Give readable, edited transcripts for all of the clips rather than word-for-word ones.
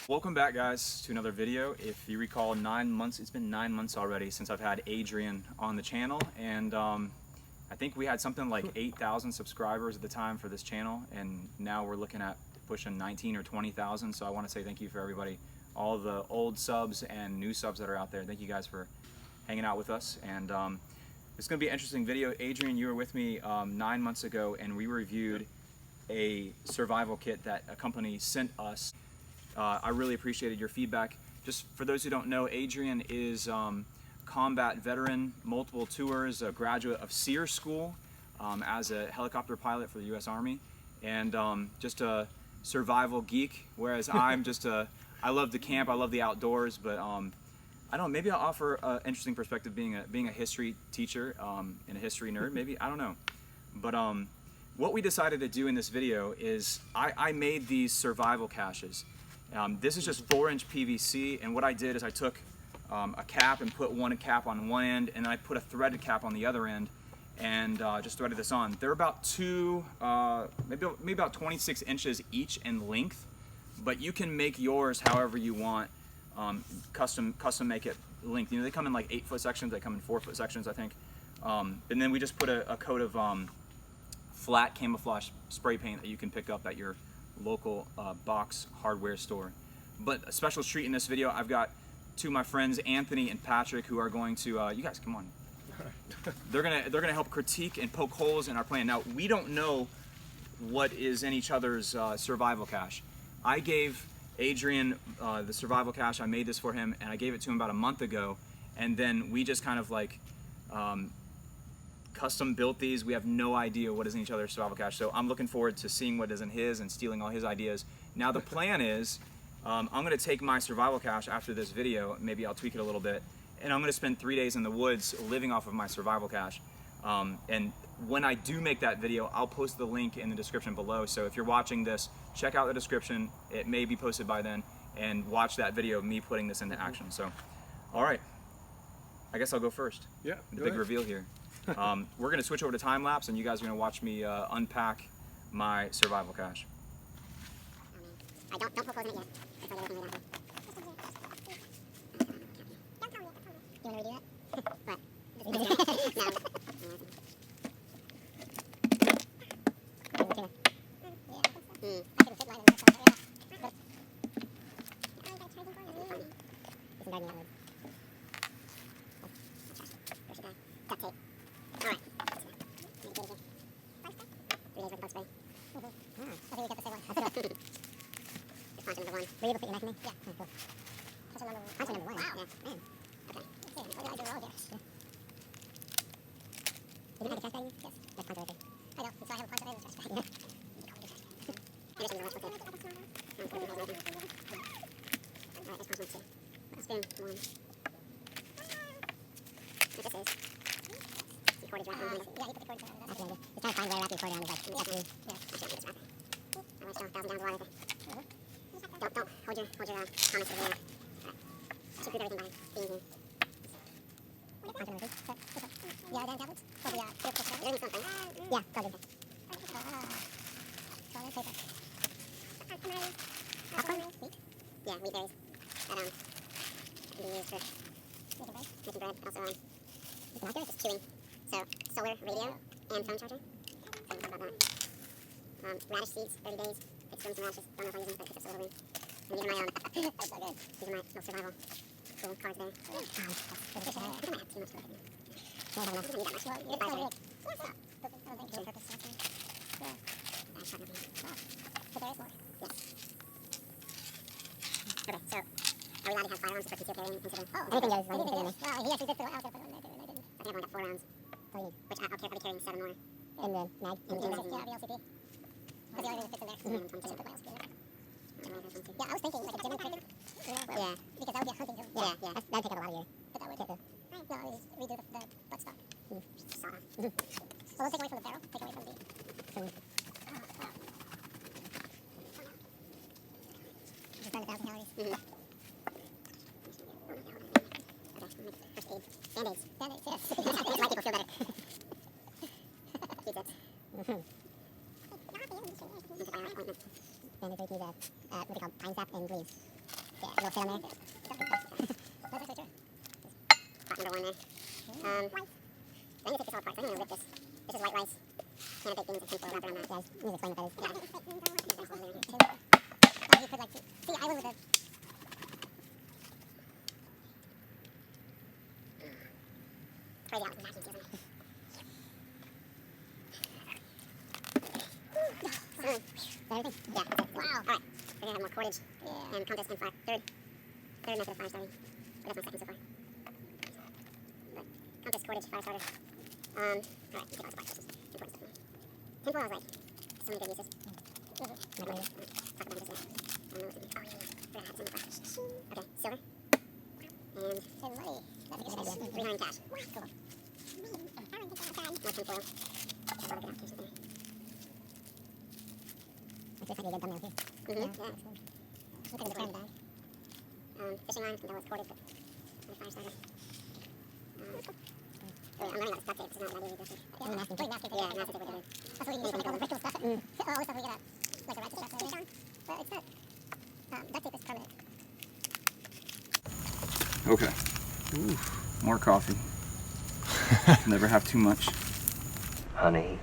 Welcome back, guys, to another video. If you recall, 9 months, it's been 9 months already since I've had Adrian on the channel, and I think we had something like 8,000 subscribers at the time for this channel, and now we're looking at pushing 19 or 20,000. So I want to say thank you for everybody, all the old subs and new subs that are out there. Thank you guys for hanging out with us, and it's going to be an interesting video. Adrian, you were with me 9 months ago, and we reviewed a survival kit that a company sent us. I really appreciated your feedback. Just for those who don't know, Adrian is combat veteran, multiple tours, a graduate of SEER school as a helicopter pilot for the U.S. Army, and just a survival geek, whereas I'm just I love the camp, I love the outdoors, but I don't know, maybe I'll offer an interesting perspective being a history teacher and a history nerd, maybe, I don't know. But what we decided to do in this video is I made these survival caches. This is just 4-inch PVC, and what I did is I took a cap and put one cap on one end, and I put a threaded cap on the other end, and just threaded this on. They're about maybe about 26 inches each in length, but you can make yours however you want, custom make it length. You know, they come in like 8-foot sections, they come in 4-foot sections, I think. And then we just put a coat of flat camouflage spray paint that you can pick up at your local box hardware store. But a special treat in this video, I've got two of my friends, Anthony and Patrick, who are going to you guys come on. they're gonna help critique and poke holes in our plan. Now, we don't know what is in each other's survival cache. I gave Adrian the survival cache. I made this for him, and I gave it to him about a month ago, and then we just kind of like custom built these. We have no idea what is in each other's survival cache, so I'm looking forward to seeing what is in his and stealing all his ideas. Now the plan is I'm going to take my survival cache after this video, maybe I'll tweak it a little bit, and I'm going to spend 3 days in the woods living off of my survival cache. And when I do make that video, I'll post the link in the description below, so if you're watching this, check out the description. It may be posted by then, and watch that video of me putting this into action. So, all right, I guess I'll go first. Yeah, the big reveal here. We're going to switch over to time lapse, and you guys are going to watch me unpack my survival cache. Don't poke holes in it yet. That's why they're looking way down here. You want to redo that? What? Were you able to put your knife in there? Yeah. Oh, cool. Punch number one. Wow. Yeah. Man. Okay. What do I do wrong here? Did you have the trash bag? Yes. Let's punch it right there. I know. So I have a punch right in the trash bag. Yeah. Here's some of the rest of it. Alright, let's punch one, two. Spoon, one. What this is. Some cordage wrap behind it. Yeah, you put the cordage around it. That's what I do. Just trying to find where I wrap your cord around is like, it's up to me. Yeah. I can't get this wrap. Alright, let's go 1,000 gallons of water right there. Don't hold your comments to the video. Alright. Should prove everything by being here. Yeah, then tablets? For the there's only something. Yeah, probably. Popcorn? Wheat? Yeah, wheat berries. That can be used for making bread. Also, just chewing. So, solar radio and phone charger. So, talk about that. Radish seeds, 30 days. Some radishes. Don't know if I'm using them, but it's just a little weird. And these are my that's so good. These are my little survival cool cards there. I think I might have too much for it. No, I don't need that much. Well, you're probably like, yeah, stop. I don't think it's purpose. Yeah. That's not nothing. Wow. But there is more. Yes. Okay, so are we allowed to have firearms for concealed carrying? Anything goes. Anything goes. Well, he actually did put one. I was going to put one there too, and I didn't. I think I've only got 4 rounds. Which I'll be carrying 7 more. In the mag? In the mag. Yeah, the LCP. That's the only thing that fits in there. I should put my LCP in there. Yeah, I was thinking like a dimming cricket. Yeah. Because that would be a hunting zone. Yeah, yeah. That would take up a lot of your... But that would... No, we just redo the buttstock. Saw that. Well, let's take away from the barrel. Take away from the... Just burn 1,000 calories. Okay, first aid. Band-aids. Band-aids, yes. That's why people feel better. Q-tips. Band-aids, we use what they call pine sap and leaves. little fit on there. That's actually true. Pot number 1 there. Then you take this all apart. So I'm going to rip this. This is white rice. Can of baked beans and tinfoil wrapped around that. Yeah, you need to explain what that is. Yeah. Oh, you could like, see, I went with the... Crazy how it's vacuum seals in there. Everything? Yeah, that's it. Wow. Alright, we're going to have more cordage and compass and fire. Third method of fire starting. But that's my second so far. But compass, cordage, fire starter. Alright, you take all the supplies. Important stuff. Tinfoil has like so many good uses. Talk about this now. I don't know what to do. Oh yeah, forgot I had some before. Okay, silver. And some money. That's a good idea. 300 cash. Cool. More tinfoil. That's all I got. Here's something. That's a good thumbnail too. Yeah, that's good. Look at the brand bag. Fishing line, that was corded, but on a fire starter. I'm running out of duct tape, so it's not that easy to do. Yeah, masking tape. Yeah, masking tape would do. That's what we use for all the brittle stuff. All the stuff we get out, like a ratchet strap. Well, it's not. Duct tape is permanent. Okay. Ooh, more coffee. Never have too much. Honey,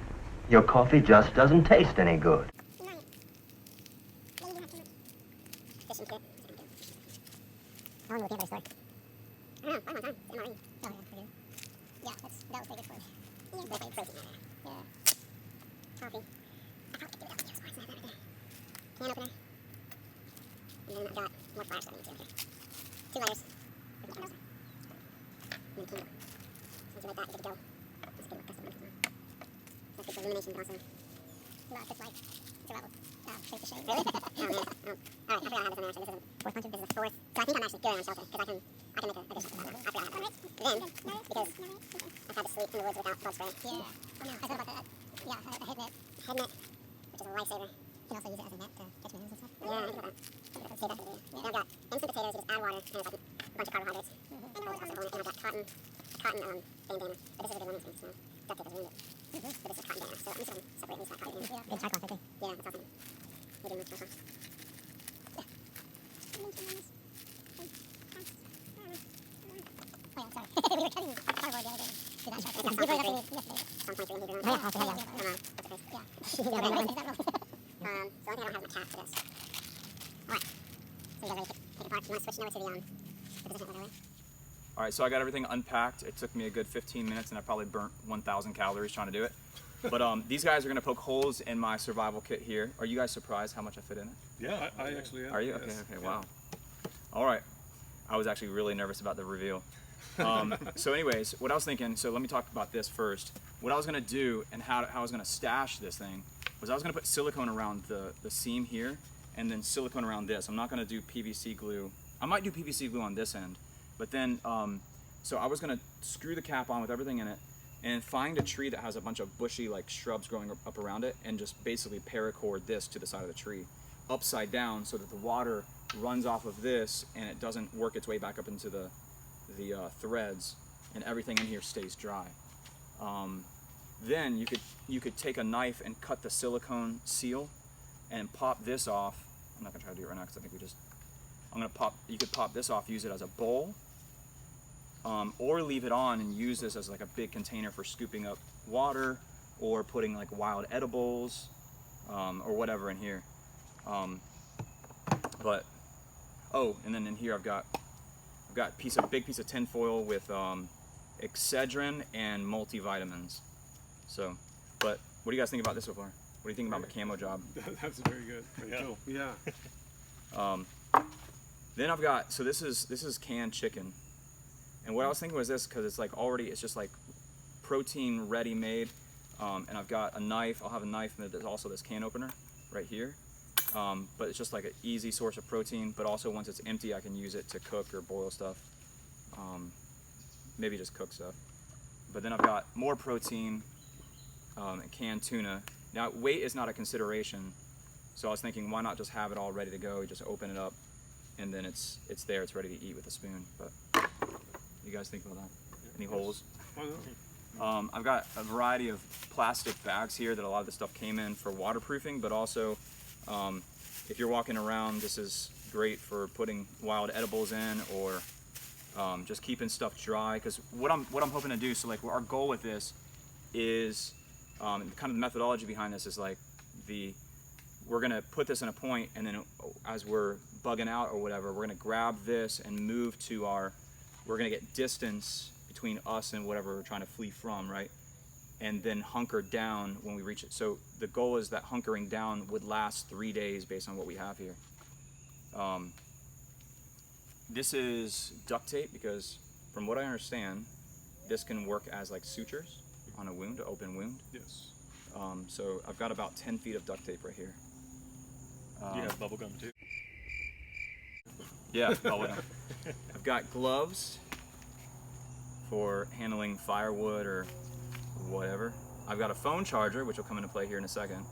your coffee just doesn't taste any good. Fishing kit. How long will the camera store? I don't know, quite a long time. It's MRE. Oh, yeah, I do. Yeah, that was pretty good for it. Yeah, protein in there. Yeah. Coffee. I probably could do it out in the Neosport. It's not that right there. Can opener. And then I've got more fire starting too. Okay. 2 lighters. And then candle. Once you light that, you're good to go. That's a good custom one. So that's good for illumination, but also not just like survival. Shape the shade. Really? Oh man. Oh. Alright, I forgot I have this on there actually. This is a fourth puncher. This is a fourth. So I think I'm actually good on shelter because I can make an addition to that. I forgot I have that. Then, because I've had to sleep in the woods without bug spray. Yeah. Oh no, I thought about that. Yeah, a head net. Head net, which is a lifesaver. You can also use it as a net to catch minnows and stuff. Yeah, I think about that. Save that for the video. Then I've got instant potatoes. You just add water and it's like a bunch of carbohydrates. And also on it. And I've got cotton bandana. But this is a good one. It's small. Duct tape has ruined it. But this is cotton bandana. So I'm just going to separate these cotton bandana. Yeah. Good charcoal too. Yeah, that's awesome. Medium with charcoal. Oh yeah, sorry. We were cutting cardboard the other day. Did that charcoal? You brought it up to me yesterday. Some point 3 in here. Oh yeah, okay, yeah. Come on. What's the face? Yeah, okay, is that wrong? So I think I don't have my cap for this. Alright. So you guys ready to take it apart? You want to switch now to the position right away? Alright, so I got everything unpacked. It took me a good 15 minutes and I probably burnt 1,000 calories trying to do it. But these guys are going to poke holes in my survival kit here. Are you guys surprised how much I fit in it? Yeah, I actually am. Are you? Yes. Okay, wow. All right. I was actually really nervous about the reveal. So anyways, what I was thinking, so let me talk about this first. What I was going to do and how I was going to stash this thing was I was going to put silicone around the seam here and then silicone around this. I'm not going to do PVC glue. I might do PVC glue on this end, but then, so I was going to screw the cap on with everything in it and find a tree that has a bunch of bushy like shrubs growing up around it and just basically paracord this to the side of the tree upside down so that the water runs off of this and it doesn't work its way back up into the threads and everything in here stays dry. Then you could take a knife and cut the silicone seal and pop this off. I'm not gonna try to do it right now because I think you could pop this off, use it as a bowl, or leave it on and use this as like a big container for scooping up water or putting like wild edibles or whatever in here. And then in here I've got big piece of tin foil with Excedrin and multivitamins. So, but what do you guys think about this so far? What do you think about my camo job? That's very good. Very cool. Yeah. Then I've got, so this is canned chicken. And what I was thinking was this, because it's like already, it's just like protein ready made. And I've got a knife, I'll have a knife, and there's also this can opener right here. But it's just like an easy source of protein, but also once it's empty, I can use it to cook or boil stuff. Maybe just cook stuff. But then I've got more protein and canned tuna. Now weight is not a consideration, so I was thinking why not just have it all ready to go, you just open it up, and then it's there, it's ready to eat with a spoon. But you guys think about that? Any holes? I've got a variety of plastic bags here that a lot of the stuff came in for waterproofing, but also if you're walking around, this is great for putting wild edibles in, or just keeping stuff dry. Because what I'm hoping to do, so like our goal with this is kind of the methodology behind this is like we're gonna put this in a point, and then as we're bugging out or whatever, we're gonna grab this and move to we're gonna get distance between us and whatever we're trying to flee from, right? And then hunker down when we reach it. So the goal is that hunkering down would last 3 days based on what we have here. This is duct tape because from what I understand, this can work as like sutures on a wound, an open wound. Yes. So I've got about 10 feet of duct tape right here. You have bubble gum too. Yeah, bubble gum. I've got gloves for handling firewood or whatever. I've got a phone charger, which will come into play here in a second.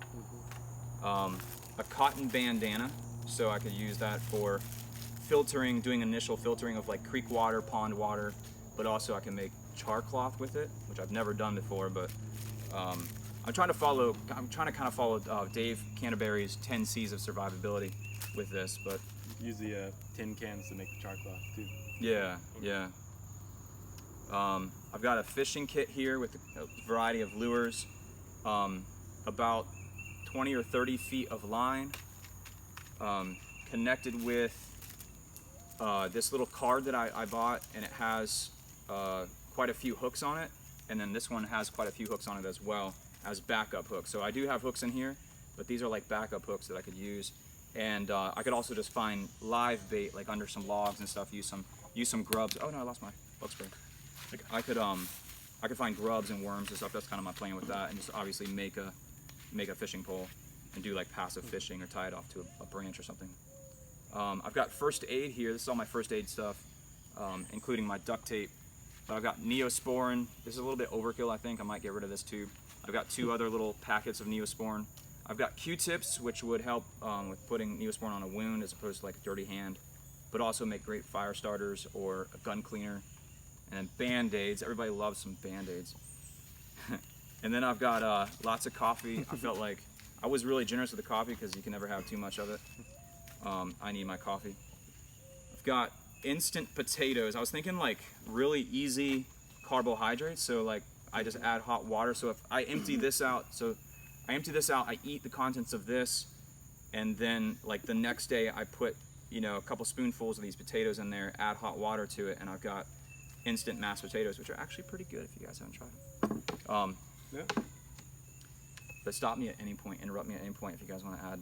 A cotton bandana, so I could use that for filtering, doing initial filtering of like creek water, pond water, but also I can make char cloth with it, which I've never done before, but I'm trying to kind of follow Dave Canterbury's 10 C's of survivability with this, but Use the tin cans to make the char cloth too. yeah, yeah. I've got a fishing kit here with a variety of lures, about 20 or 30 feet of line, connected with this little card that I bought, and it has quite a few hooks on it, and then this one has quite a few hooks on it as well as backup hooks. So I do have hooks in here, but these are like backup hooks that I could use, and I could also just find live bait like under some logs and stuff. Use some grubs. Oh no, I lost my bug spray. I could find grubs and worms and stuff. That's kind of my plan with that, and just obviously make a fishing pole and do like passive fishing or tie it off to a branch or something. I've got first aid here. This is all my first aid stuff, including my duct tape. But I've got Neosporin. This is a little bit overkill, I think. I might get rid of this tube. I've got 2 other little packets of Neosporin. I've got Q-tips, which would help with putting Neosporin on a wound as opposed to like a dirty hand, but also make great fire starters or a gun cleaner. And then Band-Aids. Everybody loves some Band-Aids. And then I've got lots of coffee. I felt like I was really generous with the coffee because you can never have too much of it. I need my coffee. I've got instant potatoes. I was thinking like really easy carbohydrates, so like I just add hot water. So if I empty this out, I eat the contents of this, and then like the next day I put, you know, a couple spoonfuls of these potatoes in there, add hot water to it, and I've got instant mashed potatoes, which are actually pretty good if you guys haven't tried them. Yeah. But stop me at any point, interrupt me at any point if you guys want to add.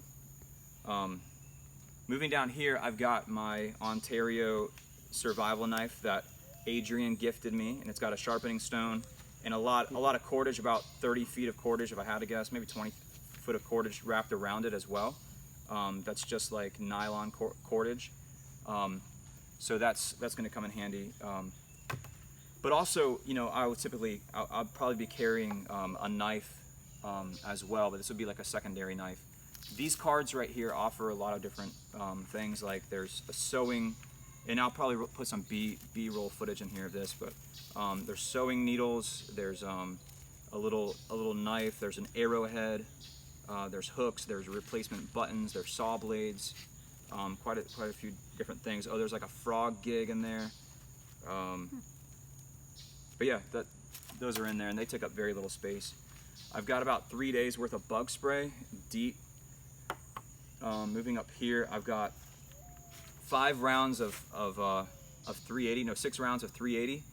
Moving down here, I've got my Ontario survival knife that Adrian gifted me, and it's got a sharpening stone and a lot of cordage, about 30 feet of cordage if I had to guess, maybe 20 foot of cordage wrapped around it as well. That's just like nylon cordage. So that's going to come in handy. But also, you know, I'll probably be carrying a knife as well, but this would be like a secondary knife. These cards right here offer a lot of different things. Like there's a sewing, and I'll probably put some B-roll footage in here of this, but there's sewing needles, there's a little knife, there's an arrowhead, there's hooks, there's replacement buttons, there's saw blades, quite a few different things. Oh, there's like a frog gig in there. But yeah, those are in there, and they take up very little space. I've got about 3 days worth of bug spray, deep. Moving up here, I've got 5 rounds of 380, no, 6 rounds of 380,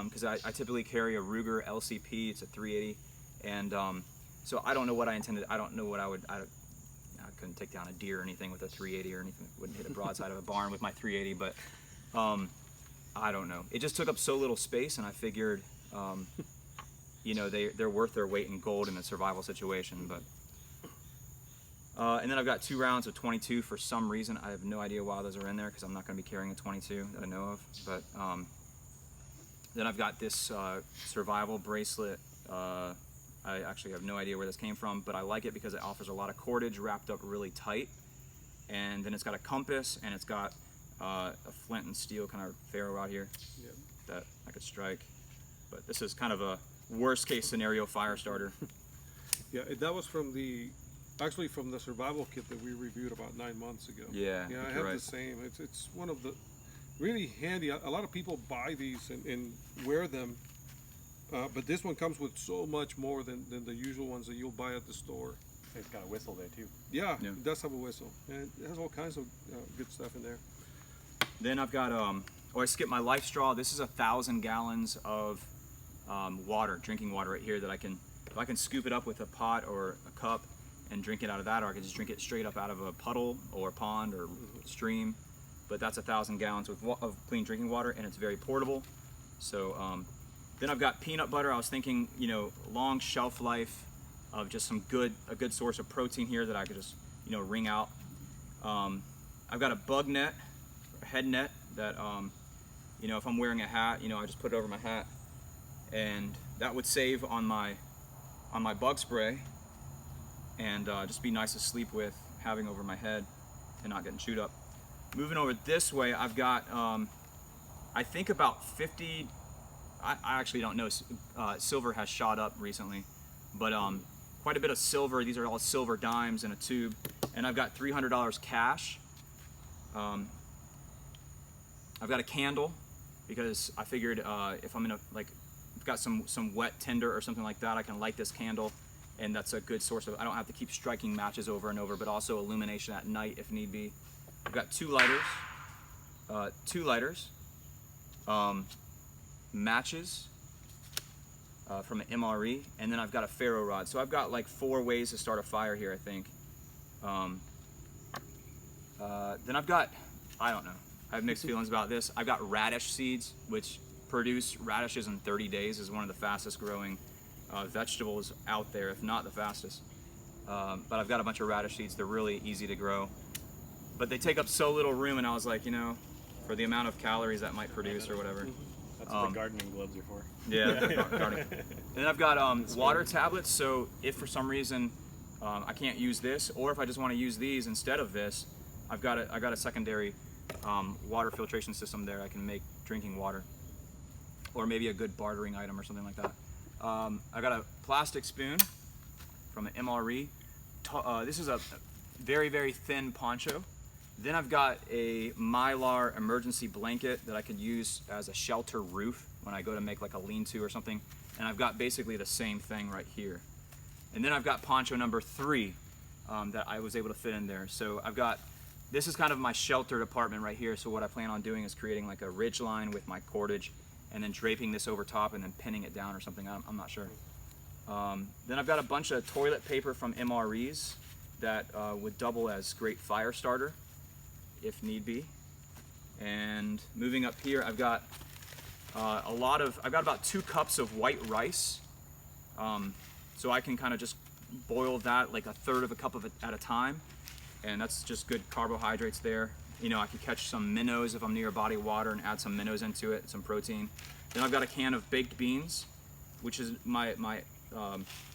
because I typically carry a Ruger LCP. It's a 380, and so I don't know what I intended. I don't know what I couldn't take down a deer or anything with a 380 or anything. Wouldn't hit a broadside of a barn with my 380, but I don't know. It just took up so little space, and I figured, you know, they're worth their weight in gold in a survival situation. But and then I've got 2 rounds of 22 for some reason. I have no idea why those are in there, because I'm not going to be carrying a 22 that I know of. But then I've got this survival bracelet. I actually have no idea where this came from, but I like it because it offers a lot of cordage wrapped up really tight. And then it's got a compass, and it's got a flint and steel kind of ferrule out here that I could strike. But this is kind of a worst case scenario fire starter. Yeah, that was from the Actually, from the survival kit that we reviewed about 9 months ago. Yeah, Yeah, I you're have right. the same. It's one of the really handy. A lot of people buy these and wear them, but this one comes with so much more than the usual ones that you'll buy at the store. It's got a whistle there too. Yeah, Yeah. it does have a whistle, and it has all kinds of good stuff in there. Then I've got, oh, I skipped my life straw. This is 1,000 gallons of water, drinking water right here that if I can scoop it up with a pot or a cup and drink it out of that, or I can just drink it straight up out of a puddle or pond or stream. But that's 1,000 gallons of clean drinking water, and it's very portable. So then I've got peanut butter. I was thinking, you know, long shelf life of just a good source of protein here that I could just, you know, wring out. I've got a bug net, a head net that, you know, if I'm wearing a hat, you know, I just put it over my hat, and that would save on my bug spray, and just be nice to sleep with, having over my head and not getting chewed up. Moving over this way, I've got, I think about 50, I actually don't know, silver has shot up recently, but quite a bit of silver. These are all silver dimes in a tube, and I've got $300 cash. I've got a candle, because I figured if I'm gonna, like, I've got some wet tinder or something like that, I can light this candle, and that's a good source of, I don't have to keep striking matches over and over, but also illumination at night if need be. I've got two lighters, matches from an MRE, and then I've got a ferro rod. So I've got like 4 ways to start a fire here, I think. Then I've got, I don't know, I have mixed feelings about this. I've got radish seeds, which produce radishes in 30 days, is one of the fastest growing vegetables out there, if not the fastest. But I've got a bunch of radish seeds. They're really easy to grow, but they take up so little room, and I was like, you know, for the amount of calories that might produce or whatever. That's what the gardening gloves are for. Yeah, gardening. And then I've got water tablets, so if for some reason I can't use this, or if I just want to use these instead of this, I got a secondary water filtration system there. I can make drinking water, or maybe a good bartering item or something like that. I got a plastic spoon from an MRE. This is a very, very thin poncho. Then I've got a Mylar emergency blanket that I could use as a shelter roof when I go to make like a lean-to or something. And I've got basically the same thing right here. And then I've got poncho number 3 that I was able to fit in there. So I've got, this is kind of my shelter department right here. So what I plan on doing is creating like a ridge line with my cordage, and then draping this over top and then pinning it down or something. I'm not sure. Then I've got a bunch of toilet paper from MREs that would double as great fire starter if need be. And moving up here, I've got I've got about 2 cups of white rice. So I can kind of just boil that like 1/3 of a cup of it at a time. And that's just good carbohydrates there. You know, I could catch some minnows if I'm near a body of water and add some minnows into it, some protein. Then I've got a can of baked beans, which is my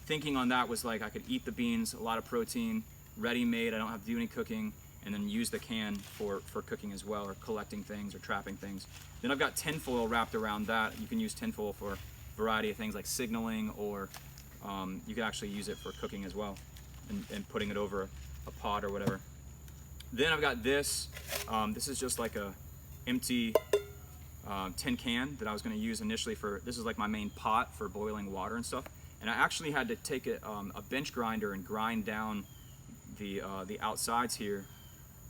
thinking on that was like I could eat the beans, a lot of protein, ready-made, I don't have to do any cooking, and then use the can for cooking as well, or collecting things or trapping things. Then I've got tinfoil wrapped around that. You can use tinfoil for a variety of things like signaling, or you can actually use it for cooking as well, and putting it over a pot or whatever. Then I've got this. This is just like a empty tin can that I was going to use initially for, this is like my main pot for boiling water and stuff. And I actually had to take a bench grinder and grind down the outsides here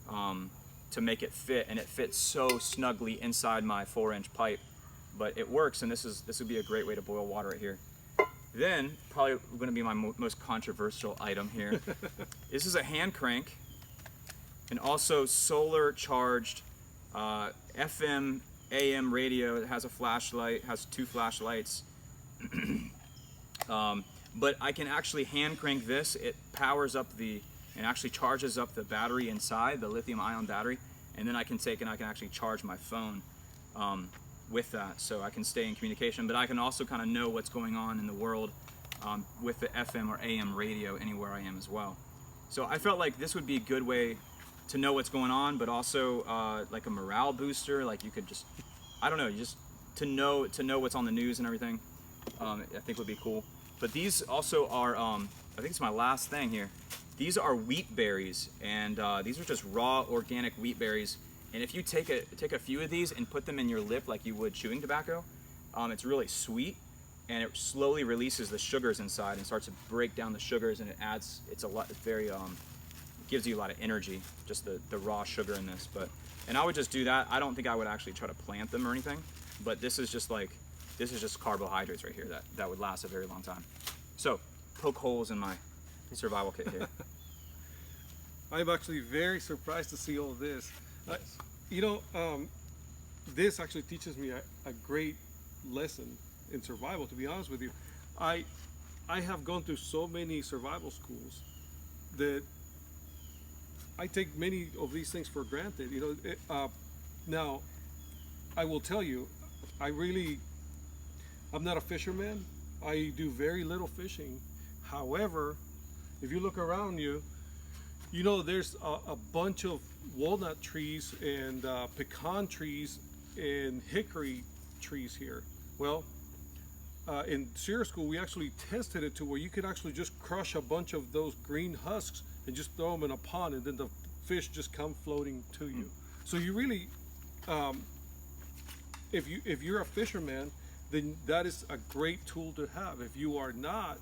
to make it fit, and it fits so snugly inside my 4-inch pipe. But it works, and this would be a great way to boil water right here. Then, probably going to be my most controversial item here. This is a hand crank, and also solar charged FM AM radio. It has a flashlight, has 2 flashlights. But I can actually hand crank this. It powers up and actually charges up the battery inside, the lithium ion battery, and then I can actually charge my phone with that, so I can stay in communication. But I can also kind of know what's going on in the world with the FM or AM radio anywhere I am as well. So I felt like this would be a good way to know what's going on, but also like a morale booster. Like you could just, I don't know, just to know what's on the news and everything. I think would be cool. But these also are, I think it's my last thing here. These are wheat berries, and these are just raw organic wheat berries. And if you take a few of these and put them in your lip like you would chewing tobacco, it's really sweet, and it slowly releases the sugars inside and starts to break down the sugars, and it's very it gives you a lot of energy, just the raw sugar in this. And I would just do that. I don't think I would actually try to plant them or anything, but this is just carbohydrates right here that would last a very long time. So poke holes in my survival kit here. I'm actually very surprised to see all this. This actually teaches me a great lesson in survival, to be honest with you. I have gone through so many survival schools that I take many of these things for granted. Now, I will tell you, I'm not a fisherman. I do very little fishing. However, if you look around you, there's a bunch of walnut trees and pecan trees and hickory trees here. Well, in Sierra School, we actually tested it to where you could actually just crush a bunch of those green husks and just throw them in a pond, and then the fish just come floating to you. So you really, if you're a fisherman, then that is a great tool to have. If you are not,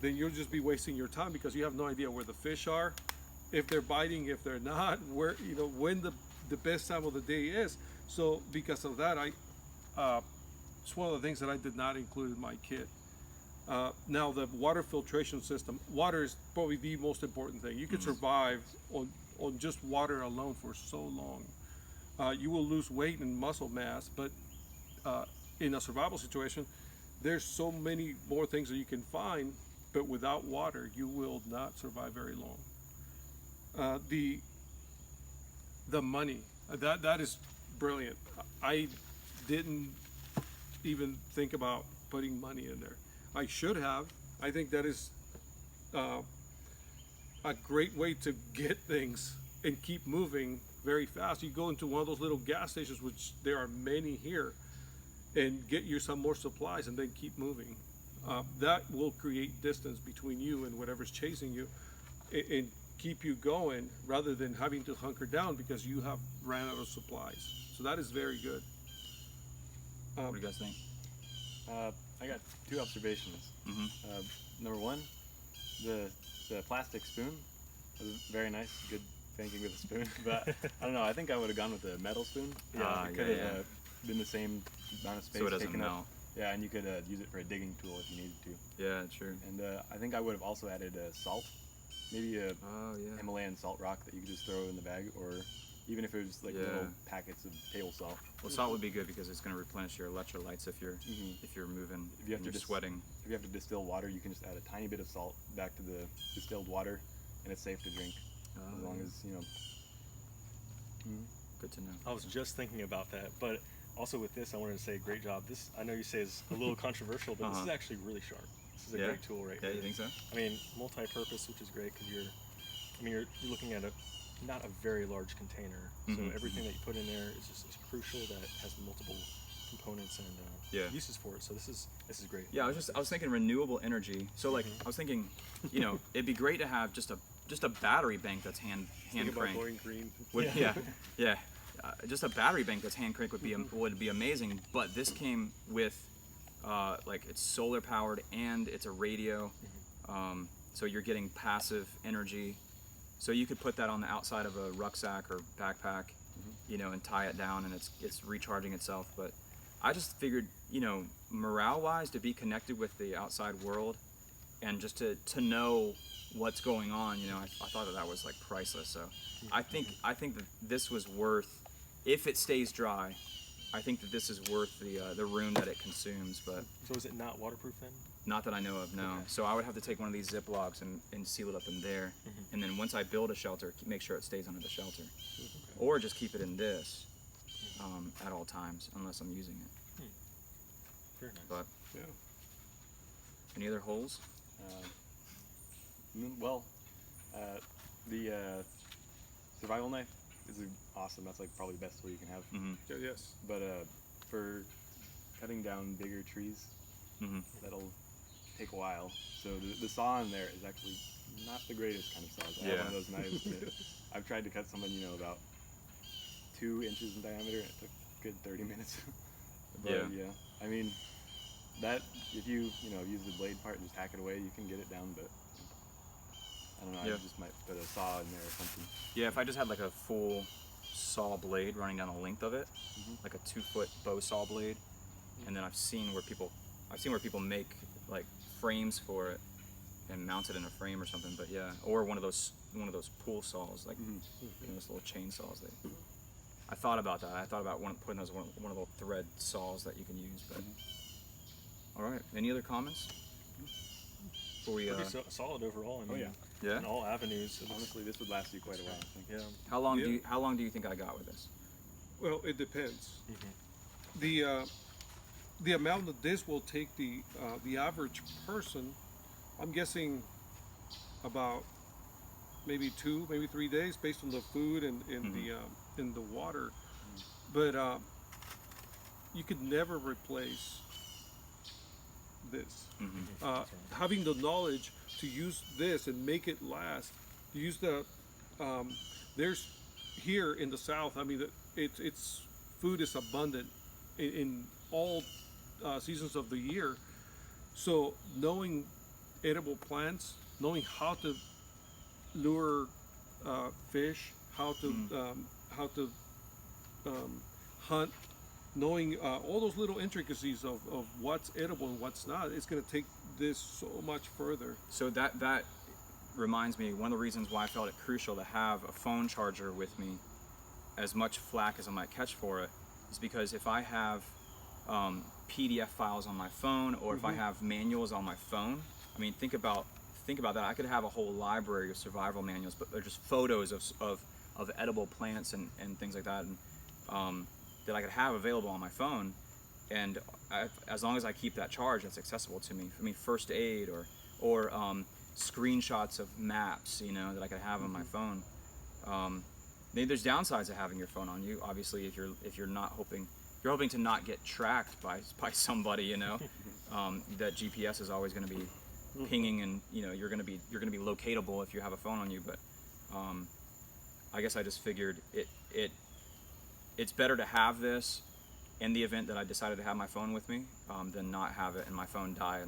then you'll just be wasting your time because you have no idea where the fish are, if they're biting, if they're not, where, when the best time of the day is. So because of that, it's one of the things that I did not include in my kit. Now the water filtration system, water is probably the most important thing. You could survive on just water alone for so long. You will lose weight and muscle mass, but in a survival situation, there's so many more things that you can find, but without water, you will not survive very long. The money, that is brilliant. I didn't even think about putting money in there. I should have. I think that is a great way to get things and keep moving very fast. You go into one of those little gas stations, which there are many here, and get you some more supplies and then keep moving. That will create distance between you and whatever's chasing you and keep you going rather than having to hunker down because you have ran out of supplies. So that is very good. What do you guys think? I got two observations. Number one, the plastic spoon was very nice, good thinking with a spoon. But I don't know, I think I would have gone with the metal spoon. It could have been the same amount of space So it doesn't taken melt. up. Yeah, and you could use it for a digging tool if you needed to. Yeah, sure. And I think I would have also added salt, maybe a Himalayan salt rock that you could just throw in the bag, or even if it was like little packets of table salt. Well, salt would be good because it's going to replenish your electrolytes if you're moving, If you have and to you're sweating. If you have to distill water, you can just add a tiny bit of salt back to the distilled water, and it's safe to drink as long as Good to know. I was just thinking about that, but also with this, I wanted to say great job. This, I know you say is a little controversial, but this is actually really sharp. This is a great tool right here. Yeah, you think so? I mean, multi-purpose, which is great because you're looking at not a very large container, so everything that you put in there is crucial. That it has multiple components and uses for it. So this is great. Yeah, I was thinking renewable energy. So like I was thinking, it'd be great to have just a battery bank that's hand cranked. Going green. Just a battery bank that's hand cranked would be amazing. But this came with like it's solar powered and it's a radio, so you're getting passive energy. So you could put that on the outside of a rucksack or backpack, and tie it down, and it's recharging itself. But I just figured, morale-wise, to be connected with the outside world, and just to know what's going on, I thought that was like priceless. So I think that this was worth, if it stays dry, I think that this is worth the room that it consumes. But So is it not waterproof then? not that I know of, no. Okay. So I would have to take one of these Ziplocs and seal it up in there. And then once I build a shelter, make sure it stays under the shelter. Or just keep it in this at all times, unless I'm using it. Very nice. But Yeah. any other holes? The survival knife is awesome. That's like probably the best tool you can have. Yeah, yes. But for cutting down bigger trees, that'll take a while. So the saw in there is actually not the greatest kind of saws. I have one of those knives that I've tried to cut someone, about 2 inches in diameter, and it took a good 30 minutes. But I mean, that if you use the blade part and just hack it away, you can get it down. But I don't know. I just might put a saw in there or something. Yeah, if I just had like a full saw blade running down the length of it, like a 2-foot bow saw blade, and then I've seen where people make like frames for it and mount it in a frame or something. But yeah, or one of those pool saws, like those little chain saws. I thought about that. I thought about putting those one of those thread saws that you can use. But all right, any other comments? Before we Pretty solid overall. I mean, yeah. in all avenues. Honestly, this would last you quite a while, I think. Yeah. How long do you think I got with this? Well, it depends. The amount that this will take the average person, I'm guessing about maybe 2, maybe 3 days, based on the food and the water. But you could never replace this. Having the knowledge to use this and make it last, to use there's here in the South, I mean, it's food is abundant in all seasons of the year. So knowing edible plants, knowing how to lure fish, how to hunt, knowing all those little intricacies of what's edible and what's not, it's going to take this so much further. So that reminds me, one of the reasons why I felt it crucial to have a phone charger with me, as much flack as I might catch for it, is because if I have PDF files on my phone, or if I have manuals on my phone, I mean, think about that. I could have a whole library of survival manuals, but they're just photos of edible plants and things like that, and that I could have available on my phone. And as long as I keep that charge, that's accessible to me. I mean, first aid or screenshots of maps, that I could have on my phone. Maybe there's downsides to having your phone on you. Obviously, if you're not hoping to not get tracked by somebody, that GPS is always going to be pinging, and you're going to be locatable if you have a phone on you. But I guess I just figured it's better to have this in the event that I decided to have my phone with me than not have it and my phone die.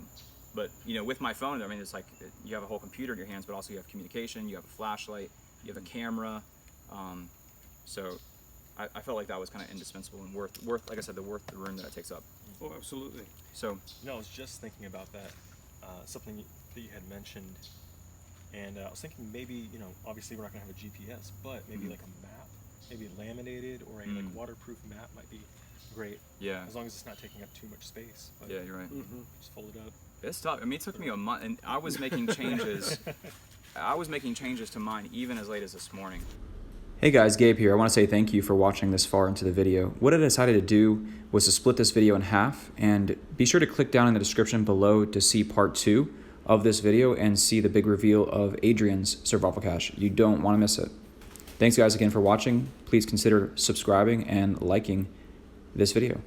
But with my phone, I mean, it's like you have a whole computer in your hands, but also you have communication, you have a flashlight, you have a camera. So I felt like that was kind of indispensable and worth, like I said, the room that it takes up. Oh, absolutely. So I was just thinking about that, something that you had mentioned, and I was thinking maybe, obviously we're not going to have a GPS, but maybe like a map, maybe laminated or a like waterproof map might be great. Yeah. As long as it's not taking up too much space. But yeah, you're right. Just fold it up. It's tough. I mean, it took me a month, and I was making changes. To mine even as late as this morning. Hey guys, Gabe here. I want to say thank you for watching this far into the video. What I decided to do was to split this video in half, and be sure to click down in the description below to see part 2 of this video and see the big reveal of Adrian's survival cache. You don't want to miss it. Thanks guys again for watching. Please consider subscribing and liking this video.